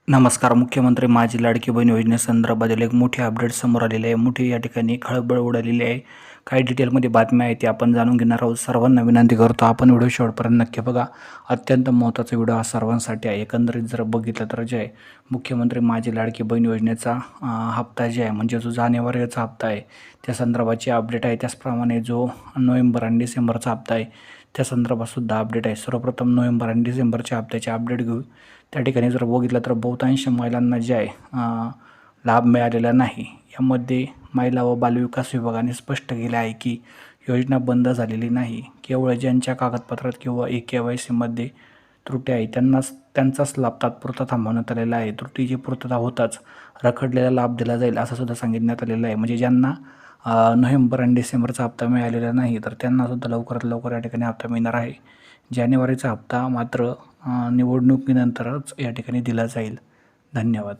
नमस्कार. मुख्यमंत्री माझी लाडकी बहीण योजनेसंदर्भातील एक मोठी अपडेट समोर आलेली आहे. मोठी या ठिकाणी खळबळ उडालेली आहे. काही डिटेलमध्ये बातम्या आहेत ते आपण जाणून घेणार आहोत. सर्वांना विनंती करतो आपण व्हिडिओ शेवटपर्यंत नक्की बघा. अत्यंत महत्त्वाचा व्हिडिओ हा सर्वांसाठी आहे. एकंदरीत जर बघितलं तर जे आहे मुख्यमंत्री माझी लाडकी बहीण योजनेचा हप्ता जे आहे म्हणजे जो जानेवारीचा हप्ता आहे त्या संदर्भाची अपडेट आहे. त्याचप्रमाणे जो नोव्हेंबर आणि डिसेंबरचा हप्ता आहे त्या संदर्भातसुद्धा अपडेट आहे. सर्वप्रथम नोव्हेंबर आणि डिसेंबरच्या हप्त्याचे अपडेट घेऊ. त्या ठिकाणी जर बघितलं तर बहुतांश महिलांना जे आहे लाभ मिळालेला नाही. यामध्ये महिला व बालविकास विभागाने स्पष्ट केले आहे की योजना बंद झालेली नाही. केवळ ज्यांच्या कागदपत्रात किंवा KYCमध्ये त्रुटी आहे त्यांचाच लाभ तात्पुरता थांबवण्यात आलेला आहे. त्रुटीची पूर्तता होताच रखडलेला लाभ दिला जाईल असं सुद्धा सांगितण्यात आलेलं आहे. म्हणजे ज्यांना नोव्हेंबर आणि डिसेंबरचा हप्ता मिळालेला नाही तर त्यांनासुद्धा लवकरात लवकर या ठिकाणी हप्ता मिळणार आहे. जानेवारीचा हप्ता मात्र निवडणुकीनंतरच या ठिकाणी दिला जाईल. धन्यवाद.